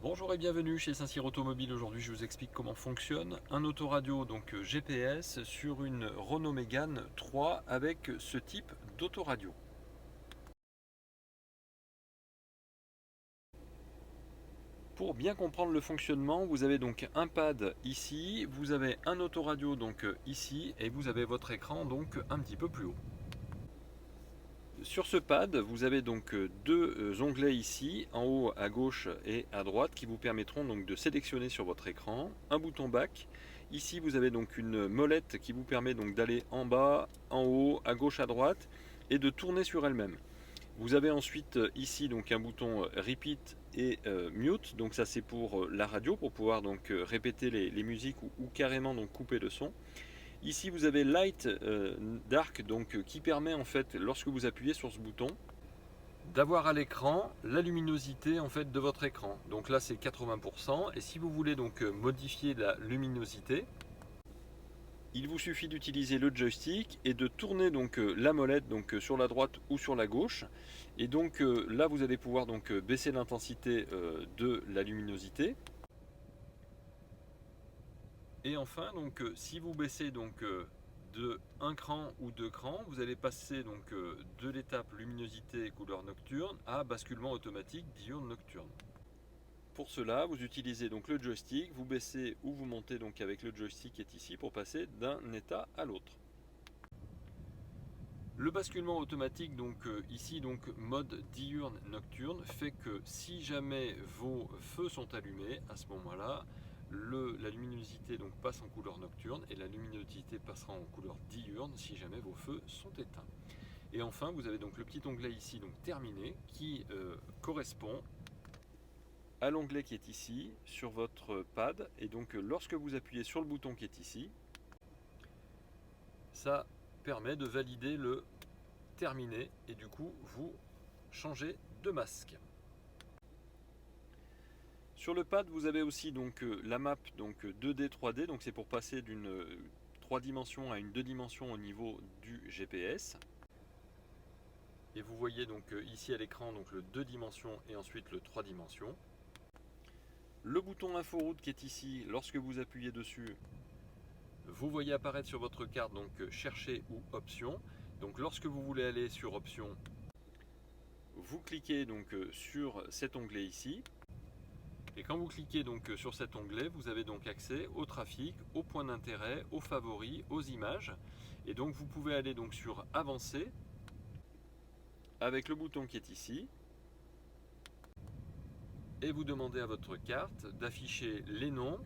Bonjour et bienvenue chez Saint-Cyr Automobile. Aujourd'hui, je vous explique comment fonctionne un autoradio donc GPS sur une Renault Mégane 3 avec ce type d'autoradio. Pour bien comprendre le fonctionnement, vous avez donc un pad ici, vous avez un autoradio donc ici et vous avez votre écran donc un petit peu plus haut. Sur ce pad, vous avez donc deux onglets ici, en haut à gauche et à droite, qui vous permettront donc de sélectionner sur votre écran un bouton back. Ici, vous avez donc une molette qui vous permet donc d'aller en bas, en haut, à gauche, à droite et de tourner sur elle-même. Vous avez ensuite ici donc un bouton repeat et mute, donc ça c'est pour la radio, pour pouvoir donc répéter les musiques ou carrément donc couper le son. Ici vous avez Light Dark donc qui permet en fait lorsque vous appuyez sur ce bouton d'avoir à l'écran la luminosité en fait de votre écran. Donc là c'est 80% et si vous voulez donc modifier la luminosité, il vous suffit d'utiliser le joystick et de tourner donc la molette donc sur la droite ou sur la gauche et donc là vous allez pouvoir donc baisser l'intensité de la luminosité. Et enfin, donc, si vous baissez donc, de un cran ou deux crans, vous allez passer donc, de l'étape luminosité couleur nocturne à basculement automatique diurne nocturne. Pour cela, vous utilisez donc le joystick, vous baissez ou vous montez donc avec le joystick qui est ici pour passer d'un état à l'autre. Le basculement automatique, donc ici donc mode diurne nocturne, fait que si jamais vos feux sont allumés, à ce moment-là, la luminosité donc passe en couleur nocturne et la luminosité passera en couleur diurne si jamais vos feux sont éteints. Et enfin, vous avez donc le petit onglet ici, donc terminé, qui correspond à l'onglet qui est ici sur votre pad. Et donc lorsque vous appuyez sur le bouton qui est ici, ça permet de valider le terminé et du coup vous changez de masque. Sur le pad vous avez aussi donc la map donc 2D 3D, donc c'est pour passer d'une 3 dimensions à une 2 dimensions au niveau du GPS. Et vous voyez donc ici à l'écran donc le 2 dimensions et ensuite le 3 dimensions. Le bouton inforoute qui est ici, lorsque vous appuyez dessus, vous voyez apparaître sur votre carte donc chercher ou option. Donc lorsque vous voulez aller sur option, vous cliquez donc sur cet onglet ici. Et quand vous cliquez donc sur cet onglet, vous avez donc accès au trafic, aux points d'intérêt, aux favoris, aux images. Et donc vous pouvez aller donc sur avancer avec le bouton qui est ici. Et vous demandez à votre carte d'afficher les noms,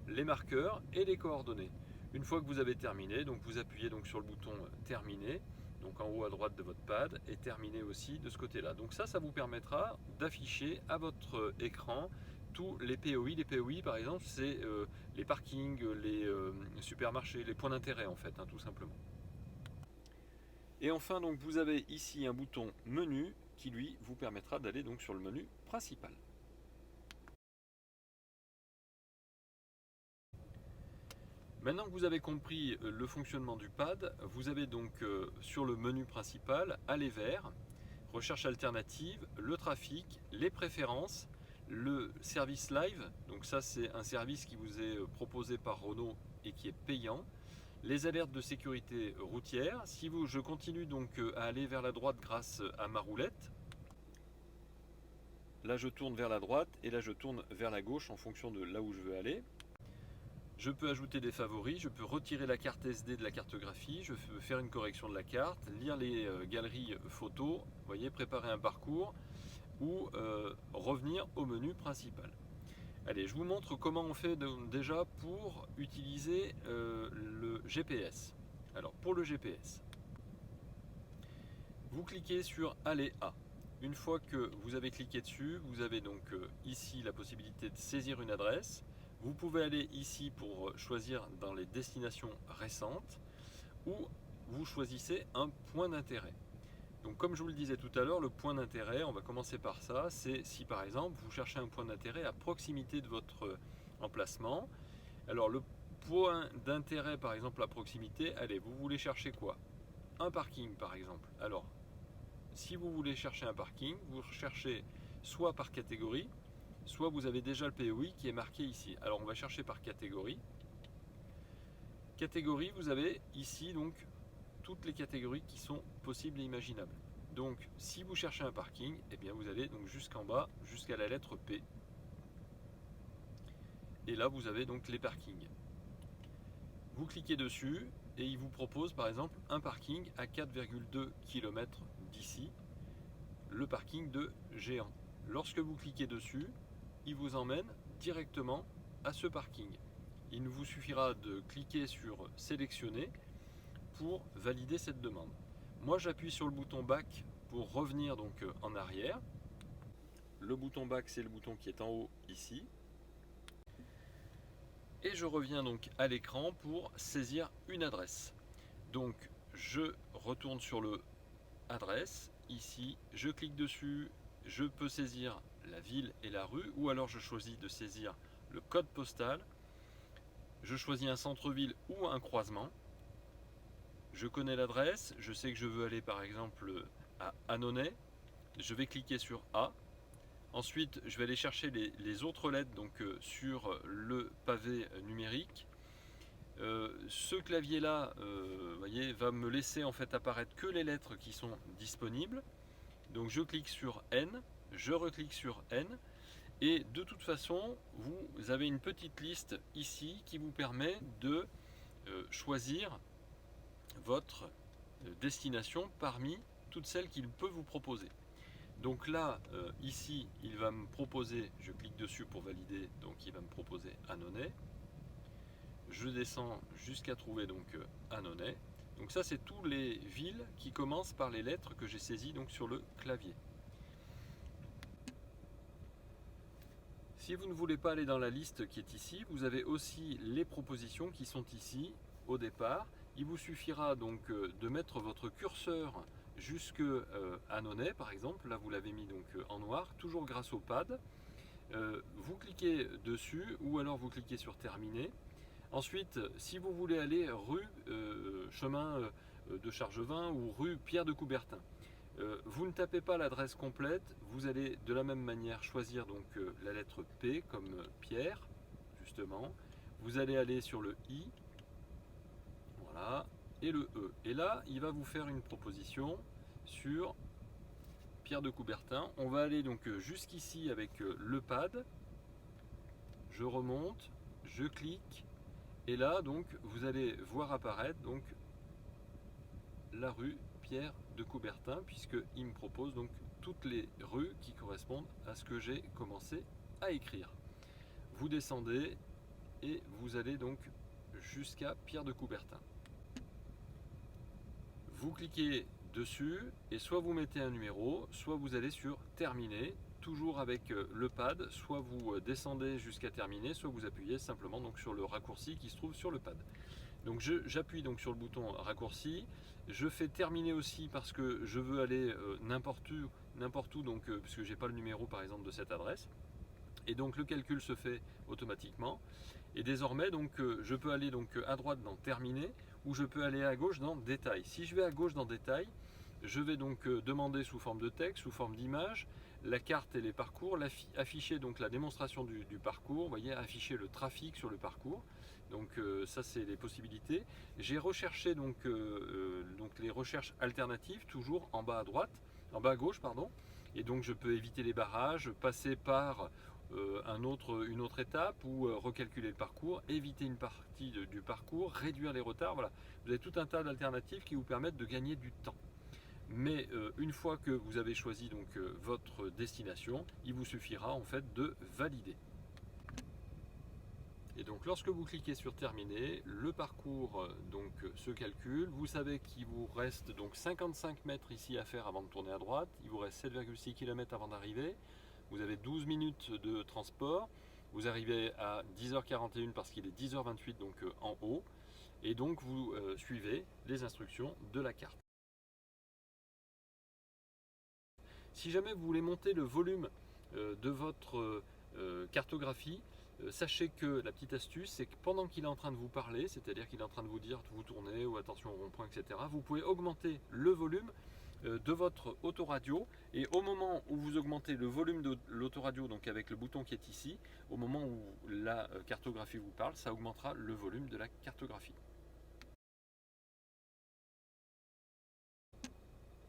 les marqueurs et les coordonnées. Une fois que vous avez terminé, donc vous appuyez donc sur le bouton terminer, donc en haut à droite de votre pad, et terminer aussi de ce côté-là. Donc ça vous permettra d'afficher à votre écran tous les POI. Les POI par exemple, c'est les parkings, les supermarchés, les points d'intérêt en fait, hein, tout simplement. Et enfin donc vous avez ici un bouton menu qui lui vous permettra d'aller donc sur le menu principal. Maintenant que vous avez compris le fonctionnement du pad, vous avez donc sur le menu principal, aller vers, recherche alternative, le trafic, les préférences, le service live, donc ça c'est un service qui vous est proposé par Renault et qui est payant, les alertes de sécurité routière. Si je continue donc à aller vers la droite grâce à ma roulette, là je tourne vers la droite et là je tourne vers la gauche en fonction de là où je veux aller. Je peux ajouter des favoris, je peux retirer la carte SD de la cartographie, je peux faire une correction de la carte, lire les galeries photos, vous voyez, préparer un parcours ou revenir au menu principal. Allez, je vous montre comment on fait déjà pour utiliser le GPS. Alors, pour le GPS, vous cliquez sur Aller à. Une fois que vous avez cliqué dessus, vous avez donc ici la possibilité de saisir une adresse. Vous pouvez aller ici pour choisir dans les destinations récentes ou vous choisissez un point d'intérêt. Donc comme je vous le disais tout à l'heure, le point d'intérêt, on va commencer par ça, c'est si par exemple vous cherchez un point d'intérêt à proximité de votre emplacement. Alors le point d'intérêt par exemple à proximité, allez, vous voulez chercher quoi? Un parking par exemple. Alors si vous voulez chercher un parking, vous recherchez soit par catégorie, soit vous avez déjà le POI qui est marqué ici. Alors on va chercher par catégorie. Catégorie, vous avez ici donc toutes les catégories qui sont possibles et imaginables. Donc si vous cherchez un parking, eh bien vous allez donc jusqu'en bas, jusqu'à la lettre P. Et là vous avez donc les parkings. Vous cliquez dessus et il vous propose par exemple un parking à 4,2 km d'ici, le parking de Géant. Lorsque vous cliquez dessus, il vous emmène directement à ce parking. Il vous suffira de cliquer sur sélectionner pour valider cette demande. Moi j'appuie sur le bouton back pour revenir donc en arrière. Le bouton back, c'est le bouton qui est en haut ici. Et je reviens donc à l'écran pour saisir une adresse. Donc je retourne sur le adresse, ici, je clique dessus, je peux saisir la ville et la rue, ou alors je choisis de saisir le code postal. Je choisis un centre-ville ou un croisement. Je connais l'adresse, je sais que je veux aller par exemple à Annonay. Je vais cliquer sur A. Ensuite, je vais aller chercher les autres lettres donc, sur le pavé numérique. Ce clavier-là, voyez, va me laisser en fait apparaître que les lettres qui sont disponibles. Donc je clique sur N, je reclique sur N. Et de toute façon, vous avez une petite liste ici qui vous permet de choisir votre destination parmi toutes celles qu'il peut vous proposer. Donc là, ici, il va me proposer, je clique dessus pour valider, donc il va me proposer Annonay. Je descends jusqu'à trouver donc Annonay. Donc ça, c'est toutes les villes qui commencent par les lettres que j'ai saisies donc sur le clavier. Si vous ne voulez pas aller dans la liste qui est ici, vous avez aussi les propositions qui sont ici au départ. Il vous suffira donc de mettre votre curseur jusque Annonay par exemple. Là vous l'avez mis donc en noir, toujours grâce au pad. Vous cliquez dessus ou alors vous cliquez sur terminer. Ensuite, si vous voulez aller rue chemin de Chargevin ou rue Pierre de Coubertin, vous ne tapez pas l'adresse complète, vous allez de la même manière choisir donc la lettre P comme Pierre, justement. Vous allez aller sur le I, voilà, et le E. Et là, il va vous faire une proposition sur Pierre de Coubertin. On va aller donc jusqu'ici avec le pad. Je remonte, je clique, et là donc vous allez voir apparaître donc la rue Pierre de Coubertin, puisqu'il me propose donc toutes les rues qui correspondent à ce que j'ai commencé à écrire. Vous descendez et vous allez donc jusqu'à Pierre de Coubertin. Vous cliquez dessus et soit vous mettez un numéro, soit vous allez sur terminer, toujours avec le pad, soit vous descendez jusqu'à terminer, soit vous appuyez simplement donc sur le raccourci qui se trouve sur le pad. Donc j'appuie donc sur le bouton raccourci, je fais terminer aussi parce que je veux aller n'importe où donc puisque j'ai pas le numéro par exemple de cette adresse. Et donc le calcul se fait automatiquement. Et désormais donc je peux aller donc à droite dans terminer ou je peux aller à gauche dans détail. Si je vais à gauche dans détail, je vais donc demander sous forme de texte, sous forme d'image, la carte et les parcours, afficher donc la démonstration du parcours, vous voyez, afficher le trafic sur le parcours. Donc ça c'est les possibilités. J'ai recherché donc les recherches alternatives, toujours en bas à droite, en bas à gauche pardon. Et donc je peux éviter les barrages, passer par une autre étape ou recalculer le parcours, éviter une partie du parcours, réduire les retards. Voilà, vous avez tout un tas d'alternatives qui vous permettent de gagner du temps. Mais une fois que vous avez choisi donc votre destination, il vous suffira en fait de valider. Et donc lorsque vous cliquez sur terminer, le parcours donc se calcule. Vous savez qu'il vous reste donc 55 mètres ici à faire avant de tourner à droite. Il vous reste 7,6 km avant d'arriver. Vous avez 12 minutes de transport. Vous arrivez à 10h41 parce qu'il est 10h28 donc en haut. Et donc vous suivez les instructions de la carte. Si jamais vous voulez monter le volume de votre cartographie, sachez que la petite astuce, c'est que pendant qu'il est en train de vous parler, c'est-à-dire qu'il est en train de vous dire vous tournez ou attention au rond-point, etc., vous pouvez augmenter le volume de votre autoradio, et au moment où vous augmentez le volume de l'autoradio, donc avec le bouton qui est ici, au moment où la cartographie vous parle, ça augmentera le volume de la cartographie.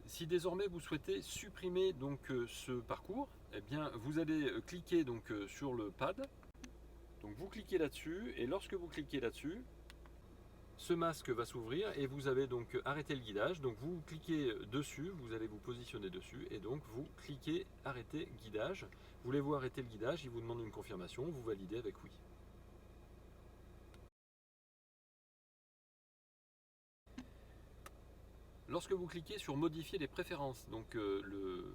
Si désormais vous souhaitez supprimer donc ce parcours, eh bien vous allez cliquer donc sur le pad. Donc vous cliquez là-dessus, et lorsque vous cliquez là-dessus, ce masque va s'ouvrir et vous avez donc arrêté le guidage. Donc vous cliquez dessus, vous allez vous positionner dessus, et donc vous cliquez arrêter guidage. Voulez-vous arrêter le guidage? Il vous demande une confirmation, vous validez avec oui. Lorsque vous cliquez sur modifier les préférences, donc le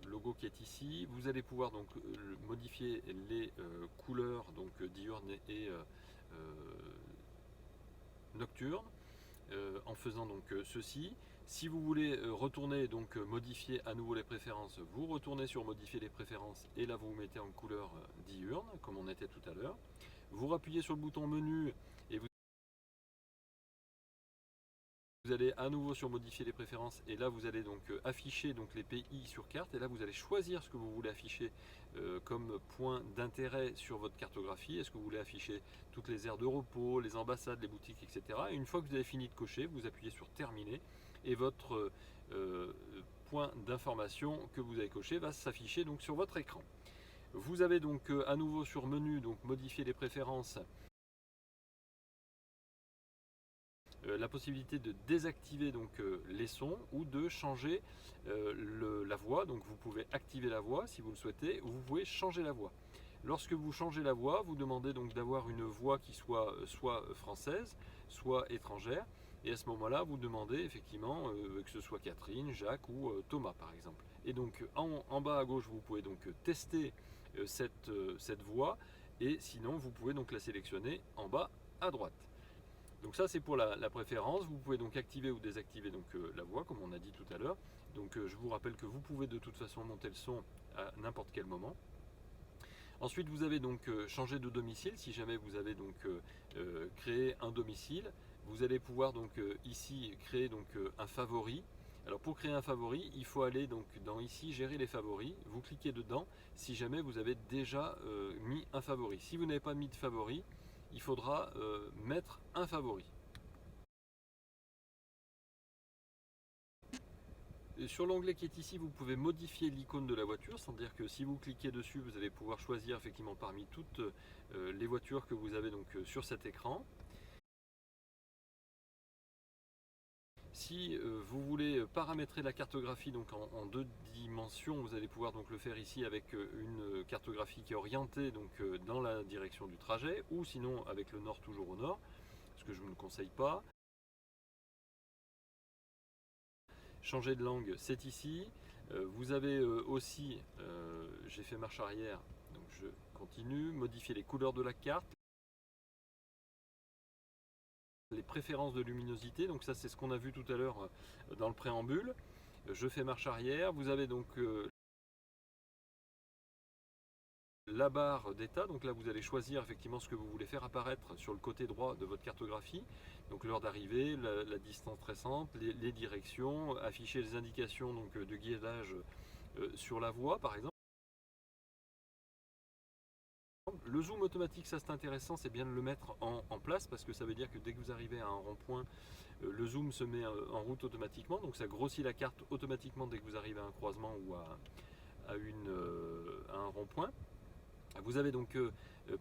logo qui est ici, vous allez pouvoir donc modifier les couleurs donc diurnes et nocturnes en faisant donc ceci. Si vous voulez retourner donc modifier à nouveau les préférences, vous retournez sur modifier les préférences, et là vous vous mettez en couleur diurne comme on était tout à l'heure. Vous rappuyez sur le bouton menu et vous allez à nouveau sur modifier les préférences, et là vous allez donc afficher donc les pays sur carte, et là vous allez choisir ce que vous voulez afficher comme point d'intérêt sur votre cartographie. Est-ce que vous voulez afficher toutes les aires de repos, les ambassades, les boutiques, etc. Et une fois que vous avez fini de cocher, vous appuyez sur terminer, et votre point d'information que vous avez coché va s'afficher donc sur votre écran. Vous avez donc à nouveau sur menu donc modifier les préférences, la possibilité de désactiver donc les sons, ou de changer la voix. Donc vous pouvez activer la voix si vous le souhaitez, ou vous pouvez changer la voix. Lorsque vous changez la voix, vous demandez donc d'avoir une voix qui soit soit française, soit étrangère, et à ce moment-là, vous demandez effectivement que ce soit Catherine, Jacques ou Thomas par exemple. Et donc en bas à gauche, vous pouvez donc tester cette voix, et sinon vous pouvez donc la sélectionner en bas à droite. Donc ça c'est pour la préférence. Vous pouvez donc activer ou désactiver donc la voix comme on a dit tout à l'heure. Donc je vous rappelle que vous pouvez de toute façon monter le son à n'importe quel moment. Ensuite vous avez donc changé de domicile. Si jamais vous avez donc créé un domicile, vous allez pouvoir donc ici créer donc un favori. Alors pour créer un favori, il faut aller donc dans ici gérer les favoris. Vous cliquez dedans si jamais vous avez déjà mis un favori. Si vous n'avez pas mis de favori, il faudra mettre un favori. Et sur l'onglet qui est ici, vous pouvez modifier l'icône de la voiture, c'est-à-dire que si vous cliquez dessus, vous allez pouvoir choisir effectivement parmi toutes les voitures que vous avez donc sur cet écran. Si vous voulez paramétrer la cartographie donc en deux dimensions, vous allez pouvoir donc le faire ici avec une cartographie qui est orientée donc dans la direction du trajet, ou sinon avec le nord toujours au nord, ce que je vous ne conseille pas. Changer de langue, c'est ici. Vous avez aussi, j'ai fait marche arrière, donc je continue, modifier les couleurs de la carte, les préférences de luminosité, donc ça c'est ce qu'on a vu tout à l'heure dans le préambule. Je fais marche arrière, vous avez donc la barre d'état, donc là vous allez choisir effectivement ce que vous voulez faire apparaître sur le côté droit de votre cartographie, donc l'heure d'arrivée, la distance récente, les directions, afficher les indications donc, de guidage sur la voie par exemple. Le zoom automatique, ça c'est intéressant, c'est bien de le mettre en place, parce que ça veut dire que dès que vous arrivez à un rond-point, le zoom se met en route automatiquement, donc ça grossit la carte automatiquement dès que vous arrivez à un croisement ou à un rond-point. Vous avez donc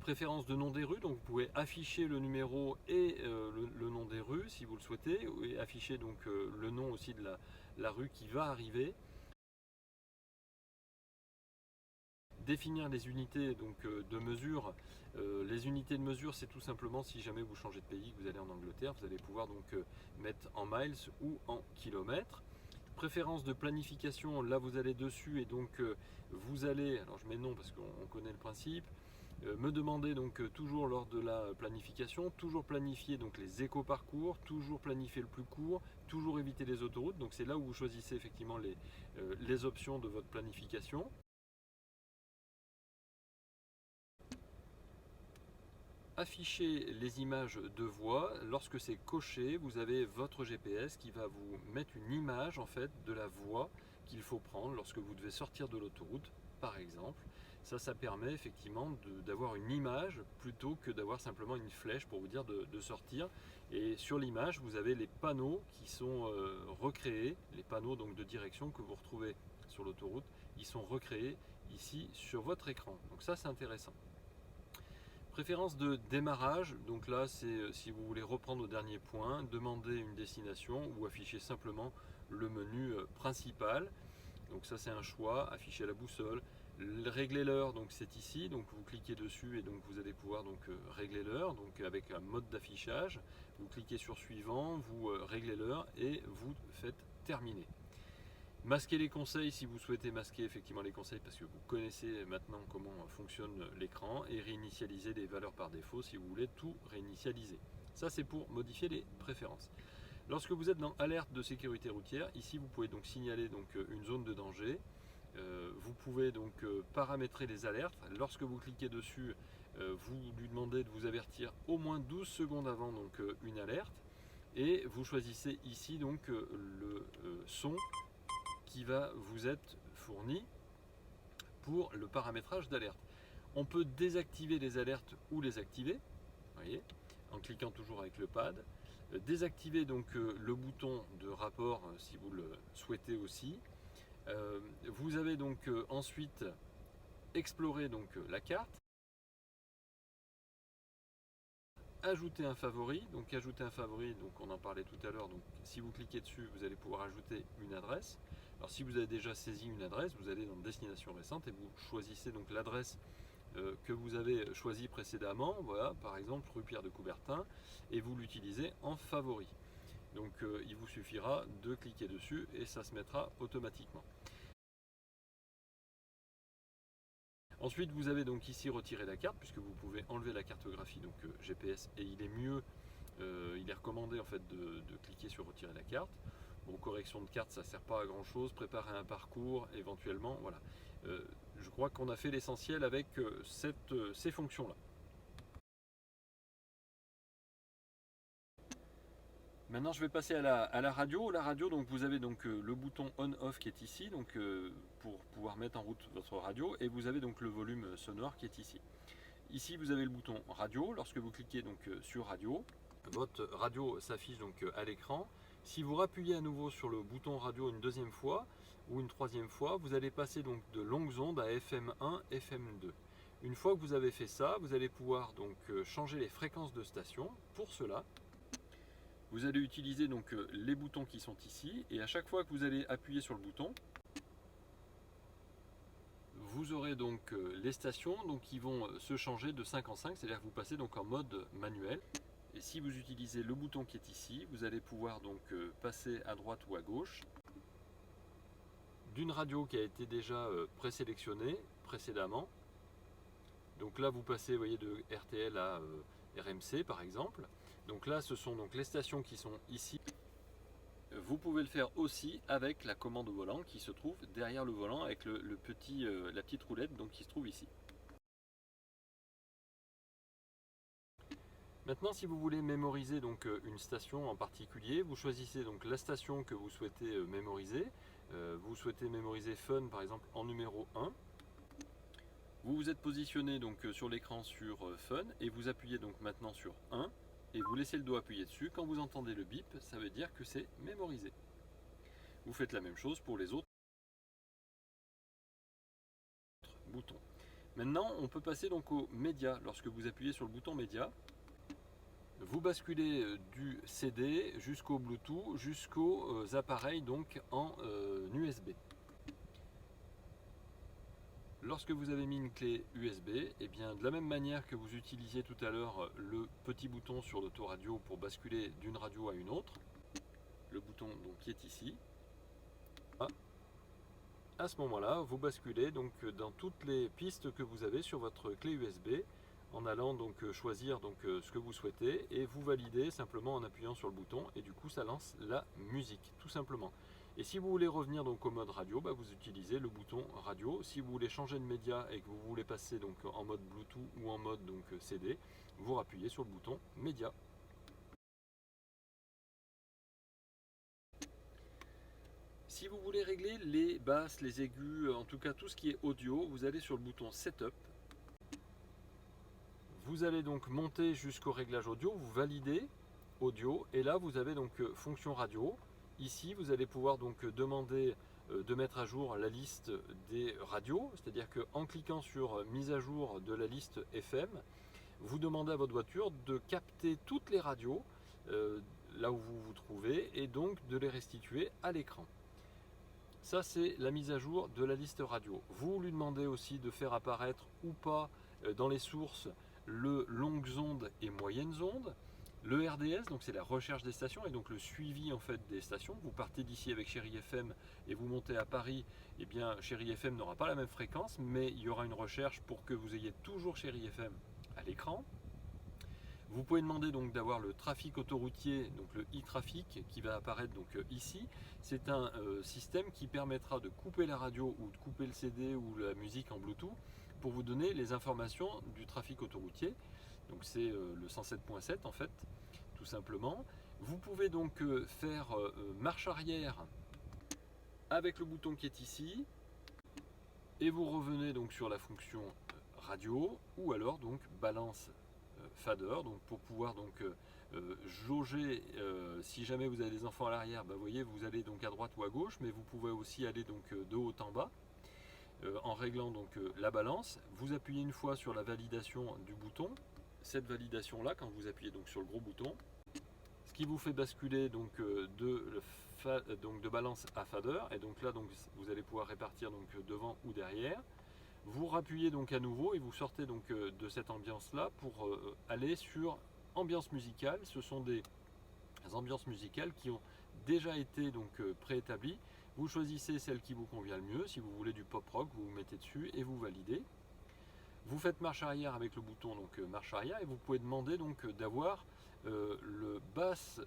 préférence de nom des rues, donc vous pouvez afficher le numéro et le nom des rues si vous le souhaitez, et afficher donc le nom aussi de la rue qui va arriver. Définir les unités donc, de mesure. Les unités de mesure, c'est tout simplement si jamais vous changez de pays, que vous allez en Angleterre, vous allez pouvoir donc mettre en miles ou en kilomètres. Préférence de planification, là vous allez dessus, et donc vous allez, alors je mets non parce qu'on connaît le principe, me demander donc toujours lors de la planification, toujours planifier donc les éco-parcours, toujours planifier le plus court, toujours éviter les autoroutes. Donc c'est là où vous choisissez effectivement les options de votre planification. afficher les images de voie. Lorsque c'est coché, vous avez votre GPS qui va vous mettre une image en fait de la voie qu'il faut prendre lorsque vous devez sortir de l'autoroute, par exemple. Ça permet effectivement d'avoir une image plutôt que d'avoir simplement une flèche pour vous dire de sortir. Et sur l'image, vous avez les panneaux qui sont recréés, les panneaux donc de direction que vous retrouvez sur l'autoroute, ils sont recréés ici sur votre écran. Donc ça, c'est intéressant. Préférence de démarrage, donc là c'est si vous voulez reprendre au dernier point, demander une destination ou afficher simplement le menu principal. Donc ça c'est un choix, afficher la boussole. Régler l'heure, donc c'est ici, donc vous cliquez dessus et donc vous allez pouvoir donc régler l'heure, donc avec un mode d'affichage. Vous cliquez sur suivant, vous réglez l'heure et vous faites terminer. Masquer les conseils si vous souhaitez masquer effectivement les conseils parce que vous connaissez maintenant comment fonctionne l'écran, et réinitialiser les valeurs par défaut si vous voulez tout réinitialiser. Ça c'est pour modifier les préférences. Lorsque vous êtes dans alerte de sécurité routière, ici vous pouvez donc signaler donc une zone de danger. Vous pouvez donc paramétrer les alertes. Lorsque vous cliquez dessus, vous lui demandez de vous avertir au moins 12 secondes avant donc une alerte, et vous choisissez ici donc le son qui va vous être fourni pour le paramétrage d'alerte. On peut désactiver les alertes ou les activer, voyez, en cliquant toujours avec le pad. Désactiver donc le bouton de rapport si vous le souhaitez aussi. Vous avez donc ensuite exploré donc la carte. Ajouter un favori, donc ajouter un favori, donc on en parlait tout à l'heure, donc si vous cliquez dessus, vous allez pouvoir ajouter une adresse. Alors si vous avez déjà saisi une adresse, vous allez dans destination récente et vous choisissez donc l'adresse que vous avez choisie précédemment, voilà, par exemple rue Pierre de Coubertin, et vous l'utilisez en favori. Donc il vous suffira de cliquer dessus et ça se mettra automatiquement. Ensuite, vous avez donc ici retiré la carte, puisque vous pouvez enlever la cartographie donc GPS, et il est mieux, il est recommandé en fait de cliquer sur retirer la carte. Bon, correction de carte, ça ne sert pas à grand chose. Préparer un parcours, éventuellement, voilà. Je crois qu'on a fait l'essentiel avec ces fonctions-là. Maintenant, je vais passer à la radio. La radio, donc vous avez donc le bouton on/off qui est ici, donc pour pouvoir mettre en route votre radio, et vous avez donc le volume sonore qui est ici. Ici, vous avez le bouton radio. Lorsque vous cliquez donc sur radio, votre radio s'affiche donc à l'écran. Si vous rappuyez à nouveau sur le bouton radio une deuxième fois ou une troisième fois, vous allez passer donc de longues ondes à FM1, FM2. Une fois que vous avez fait ça, vous allez pouvoir donc changer les fréquences de station. Pour cela, vous allez utiliser donc les boutons qui sont ici, et à chaque fois que vous allez appuyer sur le bouton, vous aurez donc les stations donc, qui vont se changer de 5 en 5, c'est-à-dire que vous passez donc en mode manuel. Et si vous utilisez le bouton qui est ici, vous allez pouvoir donc passer à droite ou à gauche d'une radio qui a été déjà présélectionnée précédemment. Donc là vous passez, vous voyez, de RTL à RMC par exemple. Donc là ce sont donc les stations qui sont ici. Vous pouvez le faire aussi avec la commande au volant qui se trouve derrière le volant avec la petite roulette donc, qui se trouve ici. Maintenant, si vous voulez mémoriser donc une station en particulier, vous choisissez donc la station que vous souhaitez mémoriser. Vous souhaitez mémoriser Fun par exemple en numéro 1. Vous vous êtes positionné donc sur l'écran sur Fun et vous appuyez donc maintenant sur 1 et vous laissez le doigt appuyé dessus. Quand vous entendez le bip, ça veut dire que c'est mémorisé. Vous faites la même chose pour les autres boutons. Maintenant, on peut passer donc aux médias. Lorsque vous appuyez sur le bouton média, vous basculez du CD jusqu'au Bluetooth, jusqu'aux appareils donc en USB. Lorsque vous avez mis une clé USB, et bien de la même manière que vous utilisiez tout à l'heure le petit bouton sur l'autoradio pour basculer d'une radio à une autre, le bouton donc, qui est ici, à ce moment-là, vous basculez donc dans toutes les pistes que vous avez sur votre clé USB, en allant donc choisir donc ce que vous souhaitez, et vous validez simplement en appuyant sur le bouton, et du coup ça lance la musique tout simplement. Et si vous voulez revenir donc au mode radio, vous utilisez le bouton radio. Si vous voulez changer de média et que vous voulez passer donc en mode Bluetooth ou en mode donc CD, vous appuyez sur le bouton média. Si vous voulez régler les basses, les aigus, en tout cas tout ce qui est audio, vous allez sur le bouton Setup. Vous allez donc monter jusqu'au réglage audio, vous validez audio et là vous avez donc fonction radio. Ici vous allez pouvoir donc demander de mettre à jour la liste des radios, c'est-à-dire qu'en cliquant sur mise à jour de la liste FM, vous demandez à votre voiture de capter toutes les radios là où vous vous trouvez et donc de les restituer à l'écran. Ça c'est la mise à jour de la liste radio. Vous lui demandez aussi de faire apparaître ou pas dans les sources le longues ondes et moyennes ondes. Le RDS, donc c'est la recherche des stations et donc le suivi en fait des stations. Vous partez d'ici avec Chérie FM et vous montez à Paris, eh bien Chérie FM n'aura pas la même fréquence, mais il y aura une recherche pour que vous ayez toujours Chérie FM à l'écran. Vous pouvez demander donc d'avoir le trafic autoroutier, donc le e-trafic qui va apparaître donc ici. C'est un système qui permettra de couper la radio ou de couper le CD ou la musique en Bluetooth pour vous donner les informations du trafic autoroutier. Donc c'est le 107.7 en fait, tout simplement. Vous pouvez donc faire marche arrière avec le bouton qui est ici et vous revenez donc sur la fonction radio ou alors donc balance fader, donc pour pouvoir donc jauger si jamais vous avez des enfants à l'arrière, vous voyez vous allez donc à droite ou à gauche, mais vous pouvez aussi aller donc de haut en bas en réglant donc la balance. Vous appuyez une fois sur la validation du bouton. Cette validation là, quand vous appuyez donc sur le gros bouton, ce qui vous fait basculer donc de balance à fader, et donc là donc vous allez pouvoir répartir donc devant ou derrière. Vous rappuyez donc à nouveau et vous sortez donc de cette ambiance là pour aller sur ambiance musicale. Ce sont des ambiances musicales qui ont déjà été donc préétablies. Vous choisissez celle qui vous convient le mieux. Si vous voulez du pop rock, vous vous mettez dessus et vous validez. Vous faites marche arrière avec le bouton donc marche arrière et vous pouvez demander donc d'avoir le bass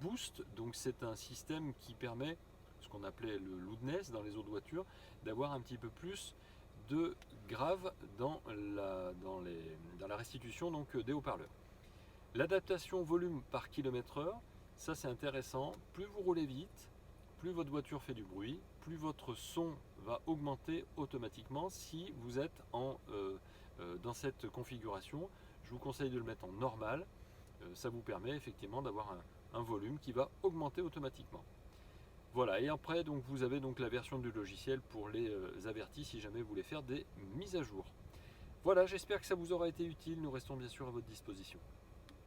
boost. Donc c'est un système qui permet ce qu'on appelait le loudness dans les autres voitures, d'avoir un petit peu plus de grave dans la restitution donc des haut-parleurs. L'adaptation volume par km/h, ça c'est intéressant. Plus vous roulez vite, plus votre voiture fait du bruit, plus votre son va augmenter automatiquement si vous êtes dans cette configuration. Je vous conseille de le mettre en normal. Ça vous permet effectivement d'avoir un volume qui va augmenter automatiquement. Voilà, et après donc vous avez donc la version du logiciel pour les avertis si jamais vous voulez faire des mises à jour. Voilà, j'espère que ça vous aura été utile. Nous restons bien sûr à votre disposition.